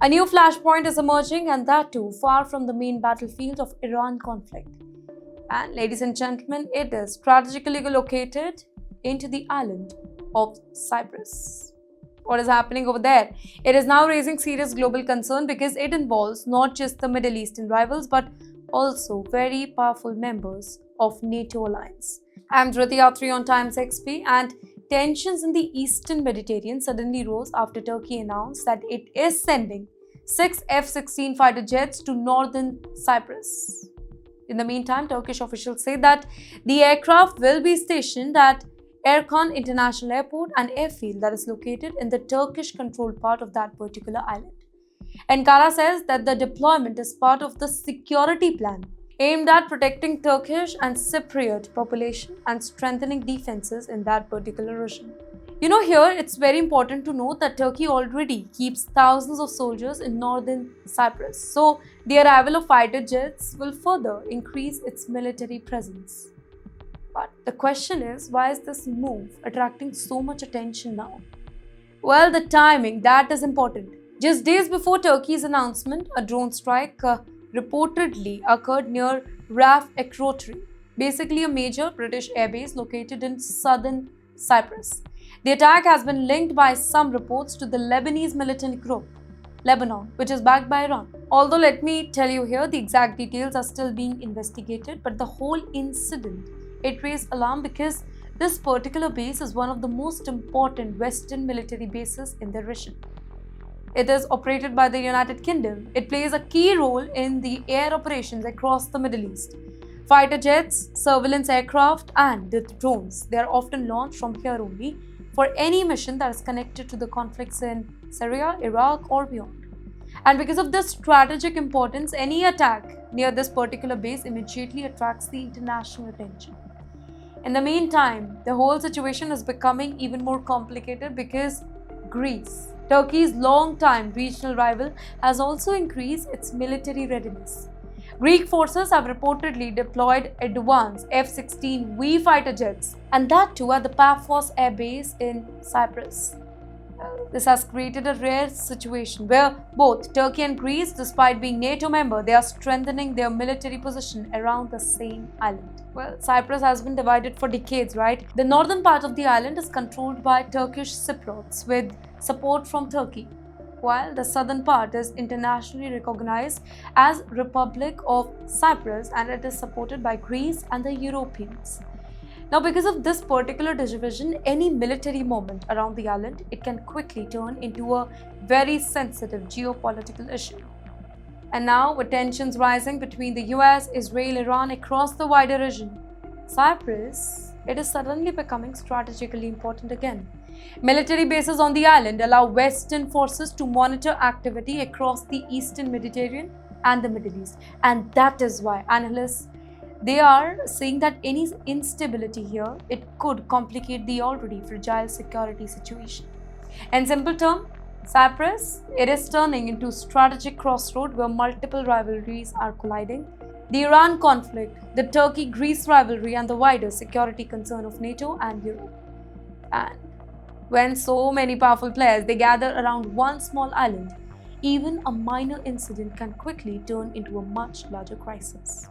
A new flashpoint is emerging, and that too far from the main battlefield of Iran conflict. And ladies and gentlemen, it is strategically located into the island of Cyprus. What is happening over there? It is now raising serious global concern because it involves not just the Middle Eastern rivals but also very powerful members of NATO alliance. I'm Dhriti Atri on Times XP, and tensions in the Eastern Mediterranean suddenly rose after Turkey announced that it is sending 6 F-16 fighter jets to northern Cyprus. In the meantime, Turkish officials say that the aircraft will be stationed at Erkan International Airport, an airfield that is located in the Turkish-controlled part of that particular island. Ankara says that the deployment is part of the security plan aimed at protecting Turkish and Cypriot population and strengthening defenses in that particular region. Here it's very important to note that Turkey already keeps thousands of soldiers in northern Cyprus, so the arrival of fighter jets will further increase its military presence. But the question is, why is this move attracting so much attention now? Well, the timing, that is important. Just days before Turkey's announcement, a drone strike reportedly occurred near Raf Ekrotri, basically a major British airbase located in southern Cyprus. The attack has been linked by some reports to the Lebanese militant group, Lebanon, which is backed by Iran. Although let me tell you here, the exact details are still being investigated, but the whole incident, it raised alarm because this particular base is one of the most important Western military bases in the region. It is operated by the United Kingdom. It plays a key role in the air operations across the Middle East. Fighter jets, surveillance aircraft, and the drones, they are often launched from here only for any mission that is connected to the conflicts in Syria, Iraq, or beyond. And because of this strategic importance, any attack near this particular base immediately attracts the international attention. In the meantime, the whole situation is becoming even more complicated because Greece, Turkey's long-time regional rival, has also increased its military readiness. Greek forces have reportedly deployed advanced F-16V fighter jets, and that too at the Paphos air base in Cyprus. This has created a rare situation where both Turkey and Greece, despite being NATO member, they are strengthening their military position around the same island. Well, Cyprus has been divided for decades, right? The northern part of the island is controlled by Turkish Cypriots with support from Turkey, while the southern part is internationally recognized as Republic of Cyprus, and it is supported by Greece and the Europeans. Now, because of this particular division, any military moment around the island, it can quickly turn into a very sensitive geopolitical issue. And now, with tensions rising between the US, Israel, Iran across the wider region, Cyprus, it is suddenly becoming strategically important again. Military bases on the island allow Western forces to monitor activity across the Eastern Mediterranean and the Middle East. And that is why analysts, they are saying that any instability here, it could complicate the already fragile security situation. In simple terms, Cyprus, it is turning into a strategic crossroad where multiple rivalries are colliding. The Iran conflict, the Turkey-Greece rivalry, and the wider security concern of NATO and Europe. And when so many powerful players, they gather around one small island, even a minor incident can quickly turn into a much larger crisis.